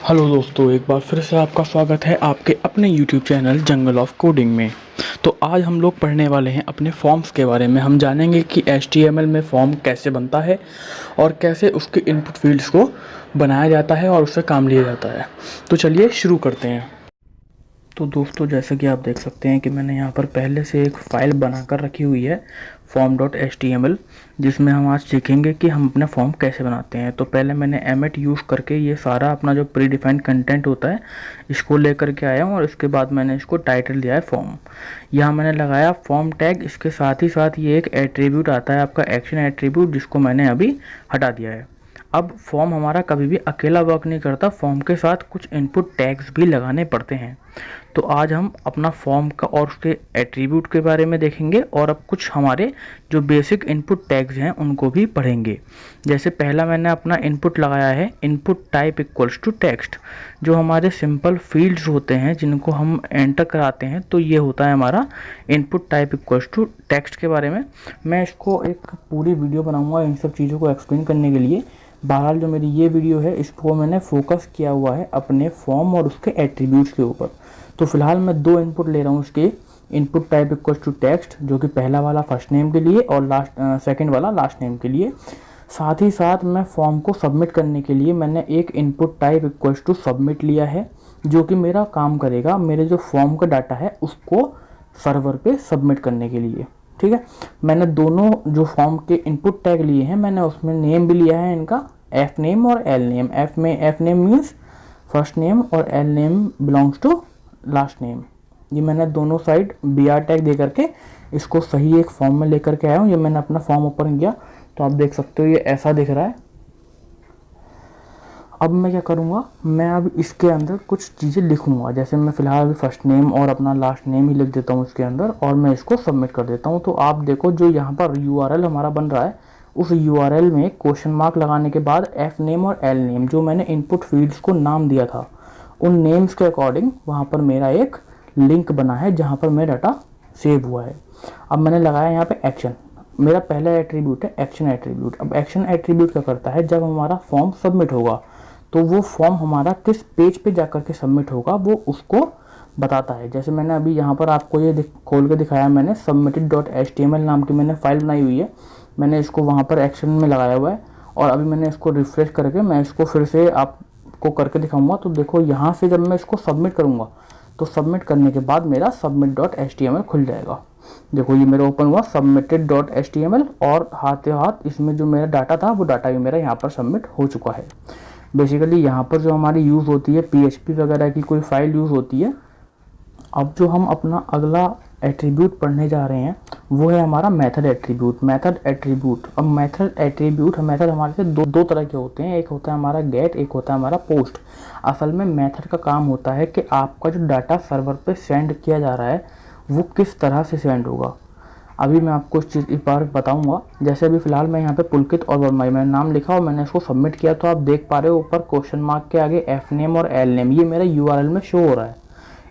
Hello दोस्तों, एक बार फिर से आपका स्वागत है आपके अपने YouTube channel jungle of coding में। तो आज हम लोग पढ़ने वाले हैं अपने फॉर्म्स के बारे में। हम जानेंगे कि HTML में फॉर्म कैसे बनता है और कैसे उसके इनपुट फील्ड्स को बनाया जाता है और उससे काम लिया जाता है। तो चलिए शुरू करते हैं। तो दोस्तों, जैसा कि आप देख सकते हैं कि मैंने यहाँ पर पहले से एक फ़ाइल बनाकर रखी हुई है form.html, जिसमें हम आज सीखेंगे कि हम अपना फॉर्म कैसे बनाते हैं। तो पहले मैंने एमेट यूज़ करके ये सारा अपना जो प्री डिफाइंड कंटेंट होता है इसको लेकर के आया हूँ और इसके बाद मैंने इसको टाइटल दिया है फॉर्म। यहाँ मैंने लगाया फॉर्म टैग। इसके साथ ही साथ ये एक एट्रीब्यूट आता है आपका एक्शन एट्रीब्यूट, जिसको मैंने अभी हटा दिया है। अब फॉर्म हमारा कभी भी अकेला वर्क नहीं करता, फॉर्म के साथ कुछ इनपुट टैग्स भी लगाने पड़ते हैं। तो आज हम अपना फॉर्म का और उसके एट्रीब्यूट के बारे में देखेंगे और अब कुछ हमारे जो बेसिक इनपुट टैग्स हैं उनको भी पढ़ेंगे। जैसे पहला मैंने अपना इनपुट लगाया है input type equals to text. जो हमारे सिंपल फील्ड्स होते हैं जिनको हम एंटर कराते हैं, तो ये होता है हमारा input type equals to text के बारे में। मैं इसको एक पूरी वीडियो बनाऊंगा इन सब चीज़ों को एक्सप्लेन करने के लिए। बहरहाल जो मेरी ये वीडियो है इसको मैंने फोकस किया हुआ है अपने फॉर्म और उसके एट्रीब्यूट्स के ऊपर। तो फिलहाल मैं दो इनपुट ले रहा हूँ इसके, input type equals to text जो कि पहला वाला फर्स्ट नेम के लिए और सेकंड वाला लास्ट नेम के लिए। साथ ही साथ मैं फॉर्म को सबमिट करने के लिए मैंने एक input type equals to submit लिया है, जो कि मेरा काम करेगा मेरे जो फॉर्म का डाटा है उसको सर्वर पे सबमिट करने के लिए। ठीक है, मैंने दोनों जो फॉर्म के इनपुट टैग लिए हैं मैंने उसमें नेम भी लिया है इनका, एफ नेम और L name. F name means first name और L name belongs to last name. ये मैंने दोनों साइड br टैग दे करके इसको सही एक फॉर्म में लेकर के आया हूँ। ये मैंने अपना फॉर्म ओपन किया तो आप देख सकते हो ये ऐसा दिख रहा है। अब मैं क्या करूँगा, मैं अब इसके अंदर कुछ चीज़ें लिखूँगा। जैसे मैं फ़िलहाल अभी फर्स्ट नेम और अपना लास्ट नेम ही लिख देता हूँ इसके अंदर और मैं इसको सबमिट कर देता हूँ। तो आप देखो जो यहाँ पर URL हमारा बन रहा है उस URL में क्वेश्चन मार्क लगाने के बाद एफ नेम और एल नेम जो मैंने इनपुट फील्ड्स को नाम दिया था उन नेम्स के अकॉर्डिंग वहाँ पर मेरा एक लिंक बना है जहाँ पर मेरा डाटा सेव हुआ है। अब मैंने लगाया यहाँ पे एक्शन। मेरा पहला एट्रीब्यूट है एक्शन एट्रीब्यूट। अब एक्शन एट्रीब्यूट क्या करता है, जब हमारा फॉर्म सबमिट होगा तो वो फॉर्म हमारा किस पेज पे जाकर के सबमिट होगा वो उसको बताता है। जैसे मैंने अभी यहाँ पर आपको ये खोल के दिखाया, मैंने submitted.html नाम की मैंने फाइल बनाई हुई है। मैंने इसको वहाँ पर एक्शन में लगाया हुआ है और अभी मैंने इसको रिफ्रेश करके मैं इसको फिर से आपको करके दिखाऊंगा। तो देखो यहाँ से जब मैं इसको सबमिट करूँगा तो सबमिट करने के बाद मेरा submit.html खुल जाएगा। देखो ये मेरा ओपन हुआ submitted.html और हाथों हाथ इसमें जो मेरा डाटा था वो डाटा भी मेरा यहाँ पर सबमिट हो चुका है। बेसिकली यहाँ पर जो हमारी यूज़ होती है PHP वगैरह की कोई फाइल यूज़ होती है। अब जो हम अपना अगला एट्रीब्यूट पढ़ने जा रहे हैं वो है हमारा मेथड एट्रीब्यूट। अब मेथड हमारे से दो तरह के होते हैं, एक होता है हमारा गेट, एक होता है हमारा पोस्ट। असल में मेथड का काम होता है कि आपका जो डाटा सर्वर पे सेंड किया जा रहा है वो किस तरह से सेंड होगा। अभी मैं आपको इस बार बताऊंगा। जैसे अभी फिलहाल मैं यहाँ पे पुलकित और वर्मा मैंने नाम लिखा और मैंने इसको सबमिट किया तो आप देख पा रहे हो ऊपर क्वेश्चन मार्क के आगे एफ नेम और एल नेम ये मेरा URL में शो हो रहा है।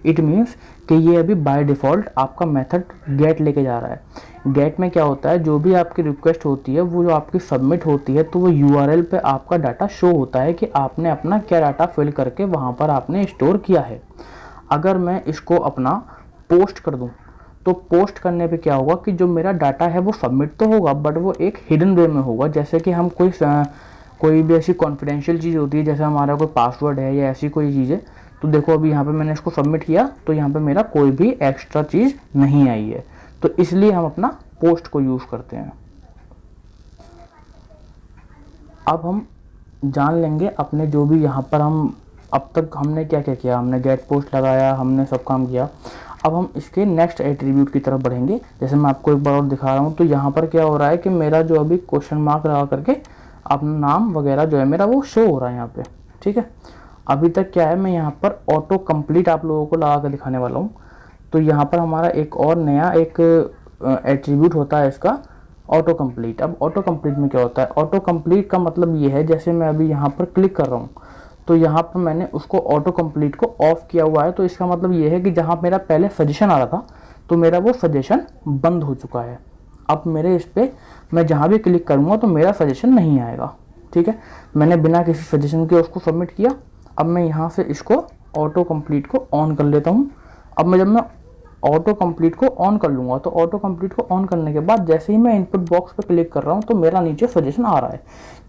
इट मीन्स कि ये अभी बाय डिफ़ॉल्ट आपका मेथड गेट लेके जा रहा है। गेट में क्या होता है, जो भी आपकी रिक्वेस्ट होती है वो जो आपकी सबमिट होती है तो वो URL पे आपका डाटा शो होता है कि आपने अपना क्या डाटा फिल करके वहाँ पर आपने स्टोर किया है। अगर मैं इसको अपना पोस्ट कर दूँ तो पोस्ट करने पे क्या होगा कि जो मेरा डाटा है वो सबमिट तो होगा बट वो एक हिडन वे में होगा। जैसे कि हम कोई भी ऐसी कॉन्फिडेंशियल चीज़ होती है, जैसे हमारा कोई पासवर्ड है या ऐसी कोई चीज़ है। तो देखो अभी यहाँ पे मैंने इसको सबमिट किया तो यहाँ पे मेरा कोई भी एक्स्ट्रा चीज़ नहीं आई है, तो इसलिए हम अपना पोस्ट को यूज़ करते हैं। अब हम जान लेंगे अपने जो भी यहाँ पर हम अब तक हमने क्या क्या किया। हमने गेट पोस्ट लगाया, हमने सब काम किया। अब हम इसके नेक्स्ट एट्रीब्यूट की तरफ बढ़ेंगे। जैसे मैं आपको एक बार और दिखा रहा हूँ तो यहाँ पर क्या हो रहा है कि मेरा जो अभी क्वेश्चन मार्क लगा करके अपना नाम वगैरह जो है मेरा वो शो हो रहा है यहाँ पे। ठीक है, अभी तक क्या है, मैं यहाँ पर ऑटो कंप्लीट आप लोगों को लगा कर दिखाने वाला हूँ। तो यहाँ पर हमारा एक और नया एक एट्रीब्यूट होता है इसका ऑटो कंप्लीट। अब ऑटो कंप्लीट में क्या होता है, ऑटो कंप्लीट का मतलब ये है जैसे मैं अभी यहाँ पर क्लिक कर रहा हूँ तो यहाँ पर मैंने उसको ऑटो कंप्लीट को ऑफ किया हुआ है। तो इसका मतलब ये है कि जहाँ मेरा पहले सजेशन आ रहा था तो मेरा वो सजेशन बंद हो चुका है। अब मेरे इस पर मैं जहाँ भी क्लिक करूँगा तो मेरा सजेशन नहीं आएगा। ठीक है, मैंने बिना किसी सजेशन के उसको सबमिट किया। अब मैं यहाँ से इसको ऑटो कंप्लीट को ऑन कर लेता हूँ। अब जब मैं ऑटो कंप्लीट को ऑन कर लूँगा तो ऑटो कंप्लीट को ऑन करने के बाद जैसे ही मैं इनपुट बॉक्स पे क्लिक कर रहा हूँ तो मेरा नीचे सजेशन आ रहा है।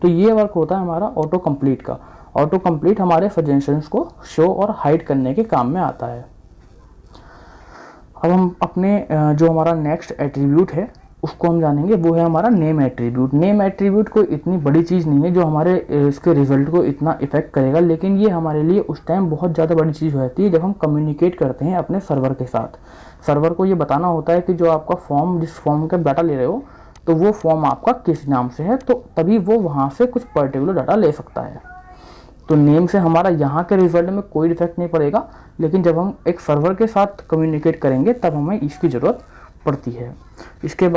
तो ये वर्क होता है हमारा ऑटो कंप्लीट का। ऑटो कंप्लीट हमारे सजेशंस को शो और हाइड करने के काम में आता है। अब हम अपने जो हमारा नेक्स्ट एट्रीब्यूट है उसको हम जानेंगे, वो है हमारा नेम एट्रीब्यूट। नेम एट्रीब्यूट कोई इतनी बड़ी चीज़ नहीं है जो हमारे इसके रिजल्ट को इतना इफेक्ट करेगा, लेकिन ये हमारे लिए उस टाइम बहुत ज़्यादा बड़ी चीज़ हो जाती है जब हम कम्युनिकेट करते हैं अपने सर्वर के साथ। सर्वर को ये बताना होता है कि जो आपका फॉर्म, जिस फॉर्म का डाटा ले रहे हो, तो वो फॉर्म आपका किस नाम से है, तो तभी वो वहाँ से कुछ पर्टिकुलर डाटा ले सकता है। तो नेम से हमारा यहाँ के रिजल्ट में कोई इफेक्ट नहीं पड़ेगा, लेकिन जब हम एक सर्वर के साथ कम्युनिकेट करेंगे तब हमें इसकी ज़रूरत पड़ती है। इसके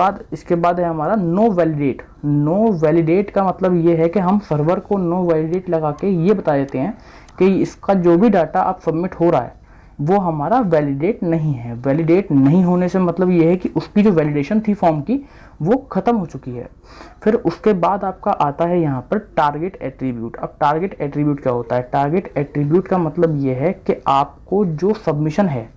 बाद है हमारा नो वैलिडेट। नो वैलिडेट का मतलब ये है कि हम सर्वर को नो वैलिडेट लगा के ये बता देते हैं कि इसका जो भी डाटा आप सबमिट हो रहा है वो हमारा वैलिडेट नहीं है। वैलिडेट नहीं होने से मतलब ये है कि उसकी जो वैलिडेशन थी फॉर्म की वो ख़त्म हो चुकी है। फिर उसके बाद आपका आता है यहाँ पर टारगेट एट्रीब्यूट। अब टारगेट एट्रीब्यूट क्या होता है? टारगेट एट्रीब्यूट का मतलब ये है कि आपको जो सबमिशन है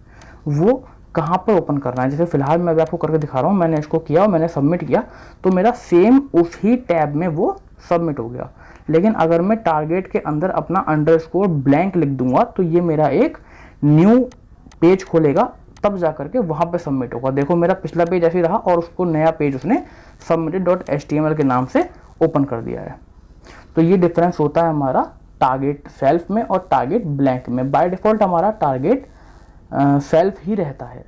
वो कहाँ पर ओपन करना है। जैसे फिलहाल मैं आपको करके दिखा रहा हूँ, मैंने इसको किया और मैंने सबमिट किया तो मेरा सेम उसी टैब में वो सबमिट हो गया। लेकिन अगर मैं टारगेट के अंदर अपना अंडरस्कोर ब्लैंक लिख दूंगा तो ये मेरा एक न्यू पेज खोलेगा, तब जा करके वहाँ पे सबमिट होगा। देखो मेरा पिछला पेज ऐसे रहा और उसको नया पेज उसने submitted.html के नाम से ओपन कर दिया है। तो ये डिफरेंस होता है हमारा टारगेट सेल्फ में और टारगेट ब्लैंक में। बाय डिफ़ॉल्ट हमारा टारगेट सेल्फ ही रहता है।